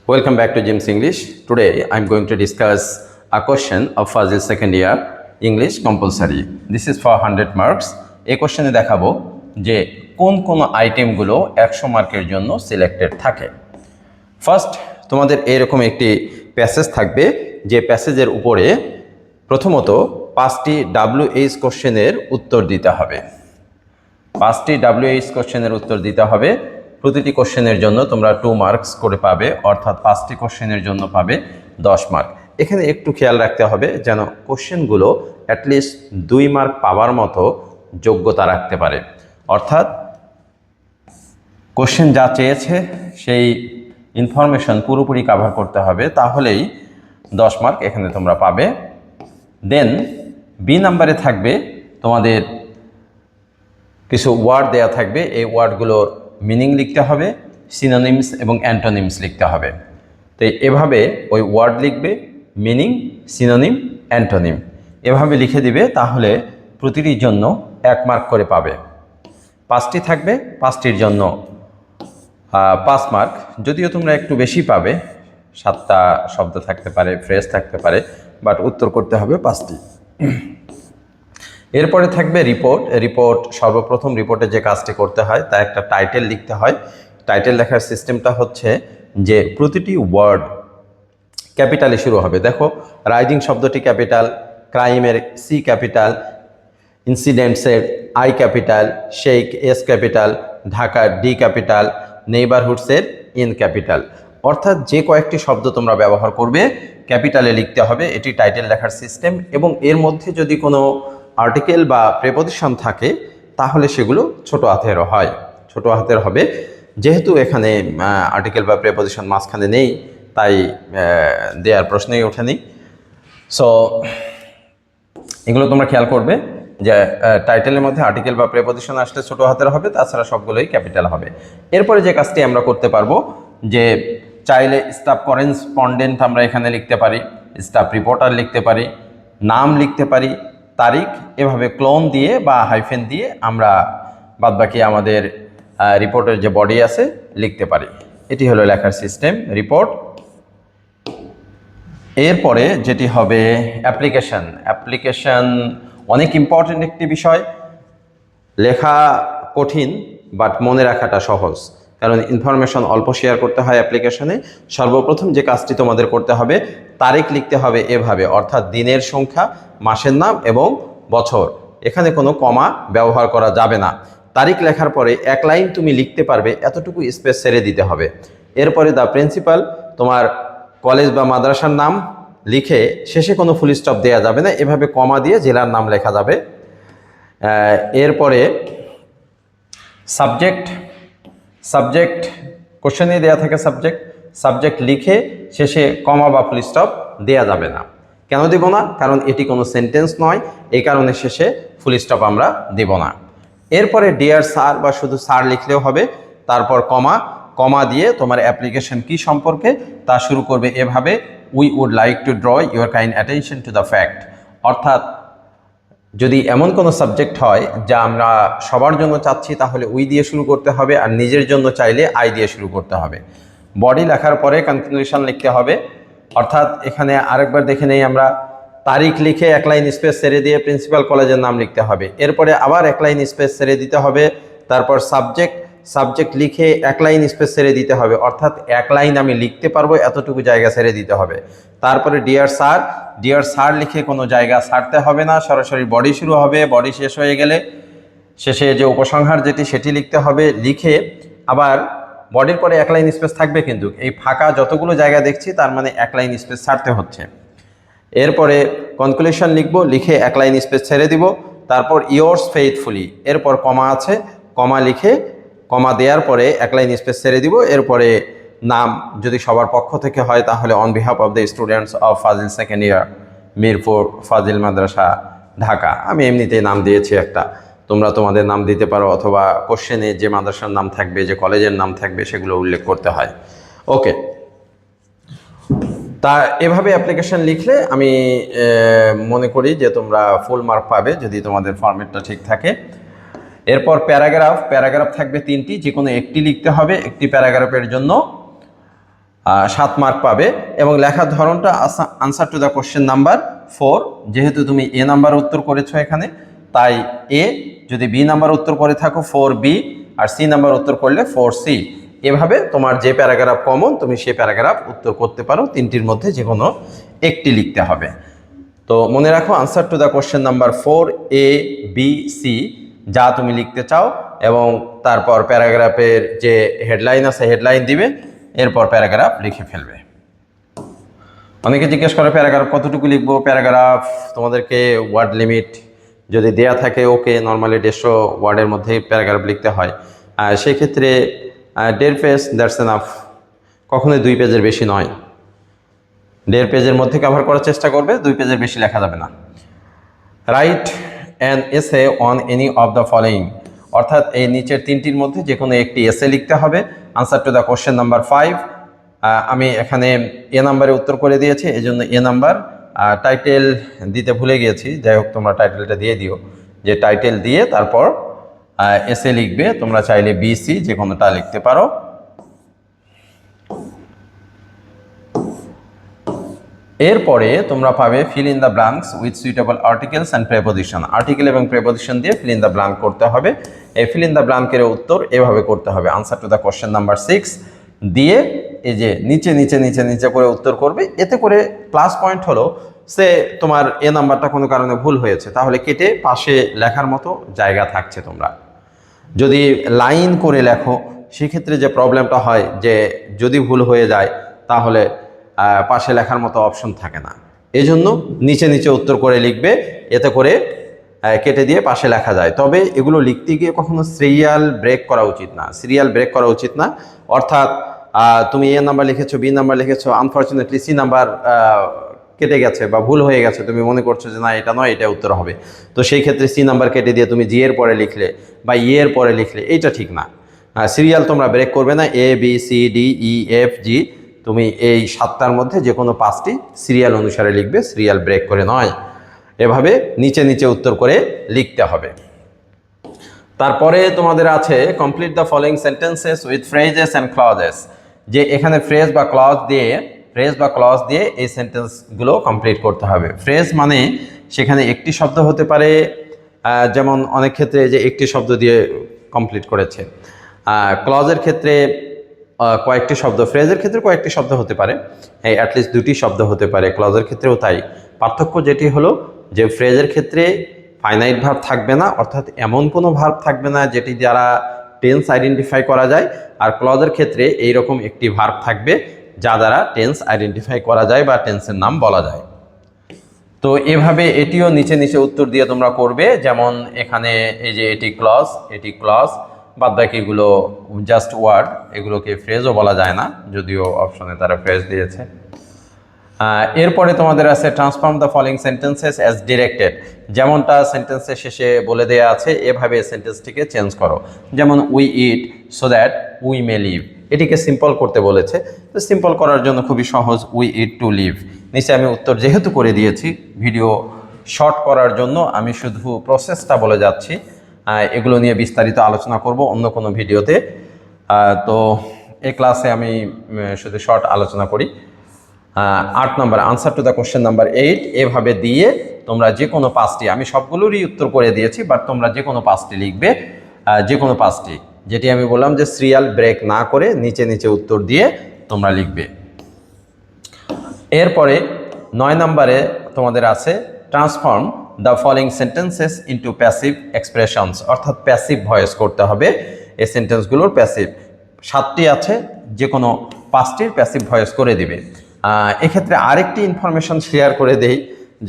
Welcome back to James English. Today I'm going to discuss a question of Fazil second year English compulsory. This is for 100 marks. এই কোশ্চেনে দেখাবো যে কোন কোন আইটেমগুলো 100 মার্কের জন্য সিলেক্টেড থাকে। ফার্স্ট তোমাদের এরকম একটি প্যাসেজ থাকবে যে প্যাসেজের উপরে প্রথমত 5টি WH কোশ্চেনের উত্তর দিতে হবে। 5টি WH কোশ্চেনের উত্তর দিতে হবে। প্রতিটি কোশ্চেনের জন্য তোমরা 2 মার্কস করে পাবে, অর্থাৎ 5টি কোশ্চেনের জন্য পাবে 10 মার্ক। এখানে একটু খেয়াল রাখতে হবে যেন কোশ্চেনগুলো অ্যাটলিস্ট 2 মার্ক পাওয়ার মতো যোগ্যতা রাখতে পারে, অর্থাৎ কোশ্চেন যা চেয়েছে সেই ইনফরমেশন পুরোপুরি কভার করতে হবে, তাহলেই 10 মার্ক এখানে তোমরা পাবে। দেন বি নাম্বারে থাকবে তোমাদের কিছু ওয়ার্ড দেয়া থাকবে, এই ওয়ার্ডগুলোর মিনিং লিখতে হবে, সিনোনিমস এবং অ্যান্টোনিমস লিখতে হবে। তো এভাবে ওই ওয়ার্ড লিখবে, মিনিং, সিনোনিম, অ্যান্টোনিম এভাবে লিখে দিবে, তাহলে প্রতিটির জন্য 1 মার্ক করে পাবে। 5টি থাকবে, 5টির জন্য 5 মার্ক। যদিও তোমরা একটু বেশি পাবে, 7টা শব্দ থাকতে পারে, ফ্রেজ থাকতে পারে, বাট উত্তর করতে হবে 5টি। এরপরে থাকবে রিপোর্ট। সর্বপ্রথম রিপোর্টে যে কাজটি করতে হয় তা একটা টাইটেল লিখতে হয়। টাইটেল লেখার সিস্টেমটা হচ্ছে যে প্রতিটি ওয়ার্ড ক্যাপিটালে শুরু হবে। দেখো, রাইজিং শব্দটি ক্যাপিটাল, ক্রাইমের সি ক্যাপিটাল, ইনসিডেন্টসের I capital, Sheikh S capital, ঢাকার ডি ক্যাপিটাল, নেইবারহুডসের ইন ক্যাপিটাল। অর্থাৎ যে কয়েকটি শব্দ তোমরা ব্যবহার করবে ক্যাপিটালে লিখতে হবে, এটি টাইটেল লেখার সিস্টেম। এবং এর মধ্যে যদি কোনো আর্টিকেল বা প্রেপোজিশন থাকে তাহলে সেগুলো ছোট হাতের হয়, ছোট হাতের হবে। যেহেতু এখানে আর্টিকেল বা প্রেপোজিশন মাঝখানে নেই, তাই দেওয়ার প্রশ্নই ওঠেনি। সো এগুলো তোমরা খেয়াল করবে যে টাইটেলের মধ্যে আর্টিকেল বা প্রেপোজিশন আসলে ছোট হাতের হবে, তাছাড়া সবগুলোই ক্যাপিটাল হবে। এরপরে যে কাজটি আমরা করতে পারবো যে চাইলে স্টাফ করেসপন্ডেন্ট আমরা এখানে লিখতে পারি, স্টাফ রিপোর্টার লিখতে পারি, নাম লিখতে পারি, তারিখ, এভাবে ক্লোন দিয়ে বা হাইফেন দিয়ে আমরা বাদবাকি আমাদের রিপোর্টের যে বডি আছে লিখতে পারি। এটি হলো লেখার সিস্টেম রিপোর্ট। এরপরে যেটি হবে অ্যাপ্লিকেশন অনেক ইম্পর্টেন্ট একটি বিষয়। লেখা কঠিন বাট মনে রাখাটা সহজ, কারণ ইনফরমেশন অল্প শেয়ার করতে হয় অ্যাপ্লিকেশনে। সর্বপ্রথম যে কাজটি তোমাদের করতে হবে, তারিখ লিখতে হবে এভাবে, অর্থাৎ দিনের সংখ্যা, মাসের নাম এবং বছর। এখানে কোনো কমা ব্যবহার করা যাবে না। তারিখ লেখার পরে 1 লাইন তুমি লিখতে পারবে এতটুকু স্পেস ছেড়ে দিতে হবে। এরপরে দ্য প্রিন্সিপাল, তোমার কলেজ বা মাদ্রাসার নাম লিখে শেষে কোনো ফুল স্টপ দেওয়া যাবে না, এভাবে কমা দিয়ে জেলার নাম লেখা যাবে। এরপরে সাবজেক্ট কোশ্চেনে দেওয়া থাকে সাবজেক্ট লিখে শেষে কমা বা ফুল স্টপ দেওয়া যাবে না। কেন দেব না? কারণ এটি কোনো সেন্টেন্স নয়, এই কারণে শেষে ফুল স্টপ আমরা দেব না। এরপরে ডিয়ার স্যার বা শুধু স্যার লিখলেও হবে, তারপর কমা দিয়ে তোমার অ্যাপ্লিকেশন কি সম্পর্কে তা শুরু করবে এভাবে, we would like to draw your kind attention to the fact. অর্থাৎ যদি এমন কোনো সাবজেক্ট হয় যা আমরা সবার জন্য চাচ্ছি তাহলে উই দিয়ে শুরু করতে হবে, আর নিজের জন্য চাইলে আই দিয়ে শুরু করতে হবে। বডি লেখার পরে কনক্লুশন লিখতে হবে, অর্থাৎ এখানে আরেকবার দেখে নেই আমরা, তারিখ লিখে 1 লাইন স্পেস ছেড়ে দিয়ে প্রিন্সিপাল কলেজের নাম লিখতে হবে। এরপরে আবার 1 লাইন স্পেস ছেড়ে দিতে হবে, তারপর সাবজেক্ট লিখে 1 লাইন স্পেস ছেড়ে দিতে হবে, অর্থাৎ 1 লাইন আমি লিখতে পারবো এতটুকু জায়গা ছেড়ে দিতে হবে। তারপরে ডিয়ার স্যার লিখে কোনো জায়গা ছাড়তে হবে না, সরাসরি বডি শুরু হবে। বডি শেষ হয়ে গেলে শেষে যে উপসংহার সেটি লিখতে হবে, লিখে আবার বডির পরে 1 লাইন স্পেস থাকবে, কিন্তু এই ফাঁকা যতগুলো জায়গা দেখছি তার মানে 1 লাইন স্পেস ছাড়তে হচ্ছে। এরপরে কনক্লুশন লিখবো, লিখে 1 লাইন স্পেস ছেড়ে দিব। তারপর ইয়োর্স ফেইথফুলি, এরপর কমা আছে, কমা লিখে কমা দেওয়ার পরে 1 লাইন স্পেস ছেড়ে দিব। এরপরে নাম যদি সবার পক্ষ থেকে হয় তাহলে on behalf of the students of Fazil second year Mirpur Fazil Madrasa Dhaka, আমি এমনিতেই নাম দিয়েছি একটা, তোমরা তোমাদের নাম দিতে পারো, অথবা কোশ্চেনে যে মাদ্রাসার নাম থাকবে, যে কলেজের নাম থাকবে সেগুলো উল্লেখ করতে হয়। ওকে, তা এভাবে অ্যাপ্লিকেশন লিখলে আমি মনে করি যে তোমরা ফুল মার্ক পাবে যদি তোমাদের ফরম্যাটটা ঠিক থাকে। এরপর প্যারাগ্রাফ থাকবে 3টি, যে কোনো একটি লিখতে হবে। একটি প্যারাগ্রাফের জন্য 7 মার্ক পাবে। এবং লেখার ধরনটা answer to the question number 4, যেহেতু তুমি এ নাম্বার উত্তর করেছো এখানে, তাই এ, যদি বি নাম্বার উত্তর করে থাকো 4B, আর সি নাম্বার উত্তর করলে 4C। এভাবে তোমার যে প্যারাগ্রাফ কমন তুমি সেই প্যারাগ্রাফ উত্তর করতে পারো, তিনটির মধ্যে যে কোনো একটি লিখতে হবে। তো মনে রাখো answer to the question number 4A, B, C যা তুমি লিখতে চাও, এবং তারপর প্যারাগ্রাফের যে হেডলাইন আছে হেডলাইন দিবে, এরপর প্যারাগ্রাফ লিখে ফেলবে। অনেকে জিজ্ঞেস করে প্যারাগ্রাফ কতটুকু লিখবো। প্যারাগ্রাফ তোমাদেরকে ওয়ার্ড লিমিট যদি দেয়া থাকে, ওকে, নর্মালি 150 ওয়ার্ডের মধ্যেই প্যারাগ্রাফ লিখতে হয়। সেই ক্ষেত্রে 1.5 পেজ দ্যাটস এনাফ, কখনোই 2 পেজের বেশি নয়। 1.5 পেজের মধ্যে কভার করার চেষ্টা করবে, 2 পেজের বেশি লেখা যাবে না। Write an essay on any of the following, অর্থাৎ এই নিচের তিনটির মধ্যে যে কোনো একটি এসে লিখতে হবে। Answer to the question number 5, আমি এখানে এ নাম্বারে উত্তর করে দিয়েছি, এই জন্য এ নাম্বার। টাইটেল দিতে ভুলে গিয়েছি, যাই হোক তোমরা টাইটেলটা দিয়ে দিও, যে টাইটেল দিয়ে তারপর এসে লিখবে। তোমরা চাইলে BC যে কোনোটা লিখতে পারো। এরপরে তোমরা পাবে fill in the blanks with suitable articles and preposition. Article এবং প্রেপোজিশন দিয়ে ফিল ইন দ্য ব্ল্যাঙ্ক করতে হবে। এই ফিল ইন দ্য ব্ল্যাঙ্কের উত্তর এভাবে করতে হবে। Answer to the question number 6 দিয়ে এই যে নিচে নিচে নিচে নিচে করে উত্তর করবে। এতে করে প্লাস পয়েন্ট হলো, সে তোমার এ নাম্বারটা কোনো কারণে ভুল হয়েছে, তাহলে কেটে পাশে লেখার মতো জায়গা থাকছে। তোমরা যদি লাইন করে লেখো সেক্ষেত্রে যে প্রবলেমটা হয়, যে যদি ভুল হয়ে যায় তাহলে পাশে লেখার মতো অপশন থাকে না। এই জন্য নিচে নিচে উত্তর করে লিখবে, এতে করে কেটে দিয়ে পাশে লেখা যায়। তবে এগুলো লিখতে গিয়ে কখনো সিরিয়াল ব্রেক করা উচিত না, সিরিয়াল ব্রেক করা উচিত না। অর্থাৎ তুমি এ নাম্বার লিখেছো, বি নাম্বার লিখেছো, আনফর্চুনেটলি সি নাম্বার কেটে গেছে বা ভুল হয়ে গেছে, তুমি মনে করছো যে না এটা নয়, এটা উত্তর হবে, তো সেই ক্ষেত্রে সি নাম্বার কেটে দিয়ে তুমি জি এর পরে লিখলে বা ই এর পরে লিখলে, এইটা ঠিক না। সিরিয়াল তোমরা ব্রেক করবে না। A, B, C, D, E, F, G, তুমি এই 7টার মধ্যে যে কোনো 5টি সিরিয়াল অনুসারে লিখবে, সিরিয়াল ব্রেক করে নয়। এভাবে নিচে নিচে উত্তর করে লিখতে হবে। তারপরে তোমাদের আছে complete the following sentences with phrases and clauses, যে এখানে ফ্রেজ বা ক্লজ দিয়ে এই সেন্টেন্সগুলো কমপ্লিট করতে হবে। ফ্রেজ মানে সেখানে একটি শব্দ হতে পারে, যেমন অনেক ক্ষেত্রে যে একটি শব্দ দিয়ে কমপ্লিট করেছে। ক্লজের ক্ষেত্রে কয়েকটি শব্দ, ফ্রেজের ক্ষেত্রে কয়েকটি শব্দ হতে পারে, অ্যাটলিস্ট 2টি শব্দ হতে পারে। ক্লজের ক্ষেত্রেও তাই। পার্থক্য যেটি হলো যে ফ্রেজের ক্ষেত্রে ফাইনাইট ভার্ব থাকবে না, অর্থাৎ এমন কোনো ভার্ব থাকবে না যেটি দ্বারা টেন্স আইডেন্টিফাই করা যায়। আর ক্লজের ক্ষেত্রে এইরকম একটি ভার্ব থাকবে যা দ্বারা টেন্স আইডেন্টিফাই করা যায় বা টেন্সের নাম বলা যায়। তো এভাবে এটিও নিচে নিচে উত্তর দিয়ে তোমরা করবে। যেমন এখানে এই যে এটি ক্লজ, বাদ বাকিগুলো জাস্ট ওয়ার্ড, এগুলোকে ফ্রেজও বলা যায় না, যদিও অপশনে তারা ফ্রেজ দিয়েছে। এরপরে তোমাদের আছে transform the following sentences as directed, যেমনটা সেন্টেন্সের শেষে বলে দেওয়া আছে এভাবে সেন্টেন্সটিকে চেঞ্জ করো। যেমন we eat so that we may live, এটিকে সিম্পল করতে বলেছে। তো সিম্পল করার জন্য খুবই সহজ, উই ইট টু লিভ। নিচে আমি উত্তর যেহেতু করে দিয়েছি, ভিডিও শর্ট করার জন্য আমি শুধু প্রসেসটা বলে যাচ্ছি। এগুলো নিয়ে বিস্তারিত আলোচনা করব অন্য কোনো ভিডিওতে। তো এই ক্লাসে আমি শুধু শর্ট আলোচনা করি। 8 number answer to the question number 8 এভাবে দিয়ে তোমরা যে কোনো 5টি, আমি সবগুলোরই উত্তর করে দিয়েছি, বাট তোমরা যে কোনো 5টি লিখবে, যে কোনো 5টি, যেটি আমি বললাম যে সিরিয়াল ব্রেক না করে নিচে নিচে উত্তর দিয়ে তোমরা লিখবে। এরপরে 9 নম্বরে তোমাদের আছে transform the following sentences into passive expressions, অর্থাৎ প্যাসিভ ভয়েস করতে হবে। এই সেন্টেন্সগুলোর প্যাসিভ 7টি আছে, যে কোনো 5টির প্যাসিভ ভয়েস করে দিবে। এক্ষেত্রে আরেকটি ইনফরমেশন শেয়ার করে দেই,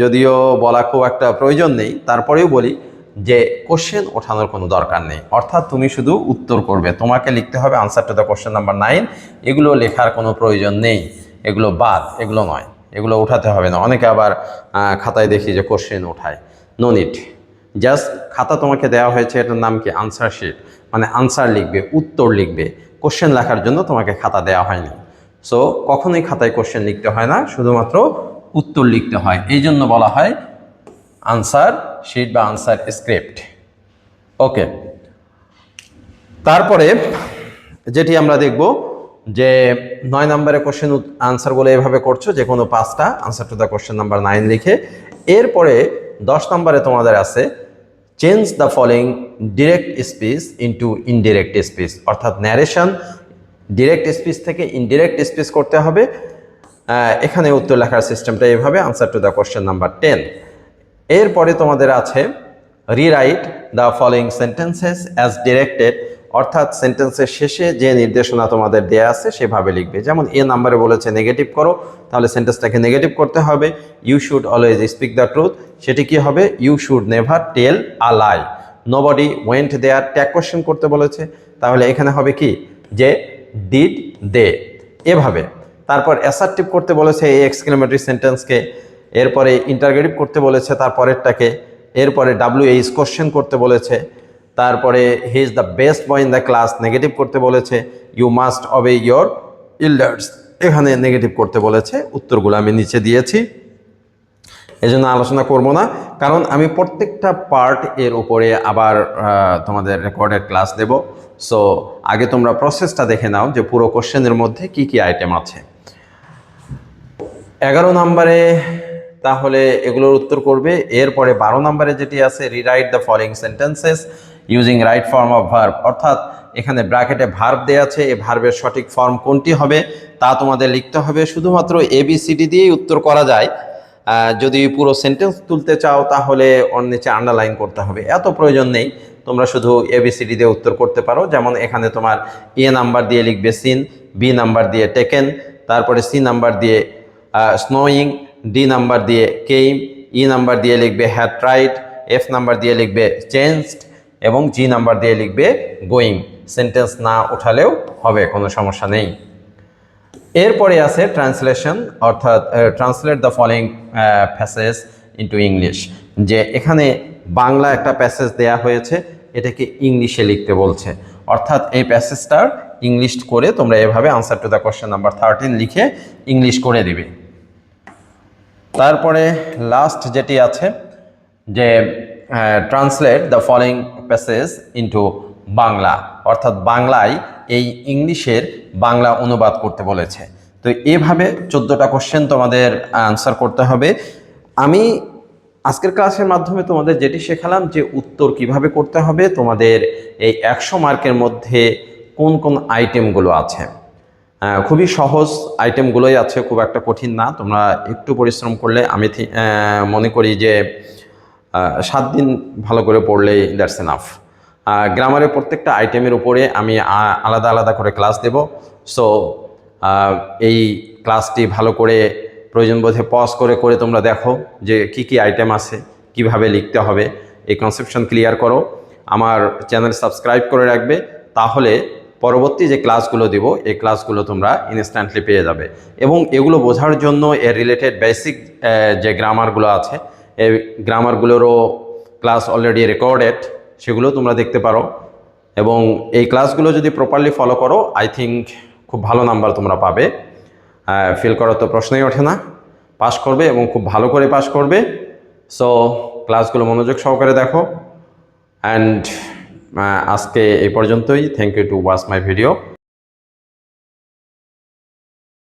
যদিও বলা খুব একটা প্রয়োজন নেই, তারপরেও বলি যে কোশ্চেন ওঠানোর কোনো দরকার নেই। অর্থাৎ তুমি শুধু উত্তর করবে, তোমাকে লিখতে হবে answer to the question number 9। এগুলো লেখার কোনো প্রয়োজন নেই, এগুলো বাদ, এগুলো নয়, এগুলো উঠাতে হবে না। অনেকে আবার খাতায় দেখি যে কোশ্চেন ওঠায়, নো নিড। জাস্ট খাতা তোমাকে দেওয়া হয়েছে, এটার নাম কি আনসার শিট, মানে আনসার লিখবে, উত্তর লিখবে। কোশ্চেন লেখার জন্য তোমাকে খাতা দেওয়া হয়নি। সো কখনোই খাতায় কোশ্চেন লিখতে হয় না, শুধুমাত্র উত্তর লিখতে হয়। এই জন্য বলা হয় আনসার শিট বা আনসার স্ক্রিপ্ট। ওকে, তারপরে যেটি আমরা দেখব যে 9 নম্বরে কোশ্চেন আনসারগুলো এভাবে করছো, যে কোনো 5টা answer to the question number 9 লিখে। এরপরে 10 নম্বরে তোমাদের আছে change the following direct speech into indirect speech, অর্থাৎ ন্যারেশন ডিরেক্ট স্পিচ থেকে ইনডিরেক্ট স্পিচ করতে হবে। এখানে উত্তর লেখার সিস্টেমটা এইভাবে, answer to the question number 10। এরপরে তোমাদের আছে rewrite the following sentences as directed, অর্থাৎ সেন্টেন্সের শেষে যে নির্দেশনা তোমাদের দেয়া আছে সেভাবে লিখবে। যেমন এ নাম্বারে বলেছে নেগেটিভ করো, তাহলে সেন্টেন্সটাকে নেগেটিভ করতে হবে। You should always speak the truth, সেটি কি হবে? You should never tell a lie. Nobody went there, tag question করতে বলেছে, তাহলে এখানে হবে কি যে ডিড দে, এভাবে। তারপর অ্যাসার্টিভ করতে বলেছে এই এক্সক্লেমেটরি সেন্টেন্সকে, এরপরে ইন্টারগেটিভ করতে বলেছে তারপরেরটাকে, এরপরে WH কোশ্চেন করতে বলেছে, তারপরে he is the best boy in the class negative করতে বলেছে, you must obey your elders এখানে নেগেটিভ করতে বলেছে। উত্তরগুলো আমি নিচে দিয়েছি, এজন্য আলোচনা করব না, কারণ আমি প্রত্যেকটা পার্ট এর উপরে আবার তোমাদের রেকর্ডেড ক্লাস দেব। সো আগে তোমরা প্রসেসটা দেখে নাও যে পুরো কোশ্চেনের মধ্যে কি কি আইটেম আছে। 11 নম্বরে তাহলে এগুলোর উত্তর করবে। এরপরে 12 নম্বরে যেটি আছে rewrite the following sentences using right form of verb, অর্থাৎ এখানে ব্র্যাকেটে ভার্ব দেওয়া আছে, এই ভার্বের সঠিক ফর্ম কোনটি হবে তা তোমাদের লিখতে হবে। শুধুমাত্র ABCD দিয়েই উত্তর করা যায়, যদি পুরো সেন্টেন্স তুলতে চাও তাহলে ওর নিচে আন্ডারলাইন করতে হবে, এত প্রয়োজন নেই। তোমরা শুধু ABCD দিয়ে উত্তর করতে পারো। যেমন এখানে তোমার A নাম্বার দিয়ে লিখবে সিন, B নাম্বার দিয়ে টেকেন, তারপরে C নাম্বার দিয়ে স্নোয়িং, D নাম্বার দিয়ে কেইম, E নাম্বার দিয়ে লিখবে হ্যাড ট্রাইড, F নাম্বার দিয়ে লিখবে চেঞ্জড এবং G নাম্বার দিয়ে লিখবে গোয়িং। সেন্টেন্স না উঠালেও হবে, কোনো সমস্যা নেই। এরপরে আছে ট্রান্সলেশন, অর্থাৎ translate the following passage into English, যে এখানে বাংলা একটা প্যাসেজ দেয়া হয়েছে, এটাকে ইংলিশে লিখতে বলছে, অর্থাৎ এই প্যাসেজটার ইংলিশ করে তোমরা এভাবে answer to the question number 13 লিখে ইংলিশ করে দিবে। তারপরে লাস্ট যেটি আছে যে translate the following passage into Bangla, অর্থাৎ বাংলায় এই ইংলিশের বাংলা অনুবাদ করতে বলেছে। তো এভাবে 14টা কোশ্চেন তোমাদের আনসার করতে হবে। আমি আজকের ক্লাসের মাধ্যমে তোমাদের যেটি শেখালাম যে উত্তর কিভাবে করতে হবে, তোমাদের এই 100 মার্কের মধ্যে কোন কোন আইটেমগুলো আছে, খুবই সহজ আইটেমগুলোই আছে, খুব একটা কঠিন না। তোমরা একটু পরিশ্রম করলে আমি মনে করি যে 7 দিন ভালো করে পড়লেই দ্যাটস এনাফ। গ্রামারের প্রত্যেকটা আইটেমের উপরে আমি আলাদা আলাদা করে ক্লাস দেব। সো এই ক্লাসটি ভালো করে প্রয়োজন বোধে পজ করে করে তোমরা দেখো যে কি কি আইটেম আছে, কিভাবে লিখতে হবে, এই কনসেপশন ক্লিয়ার করো। আমার চ্যানেল সাবস্ক্রাইব করে রাখবে, তাহলে পরবর্তী যে ক্লাসগুলো দেব এই ক্লাসগুলো তোমরা ইনস্ট্যান্টলি পেয়ে যাবে। এবং এগুলো বোঝার জন্য এর রিলেটেড বেসিক যে গ্রামারগুলো আছে, এই গ্রামারগুলোরও ক্লাস অলরেডি রেকর্ডেড, সেগুলো তোমরা দেখতে পারো। এবং এই ক্লাসগুলো যদি প্রপারলি ফলো করো, আই থিঙ্ক খুব ভালো নাম্বার তোমরা পাবে। ফেল করার তো প্রশ্নই ওঠে না, পাস করবে এবং খুব ভালো করে পাস করবে। সো ক্লাসগুলো মনোযোগ সহকারে দেখো। অ্যান্ড আজকে এই পর্যন্তই। Thank you to watch my video.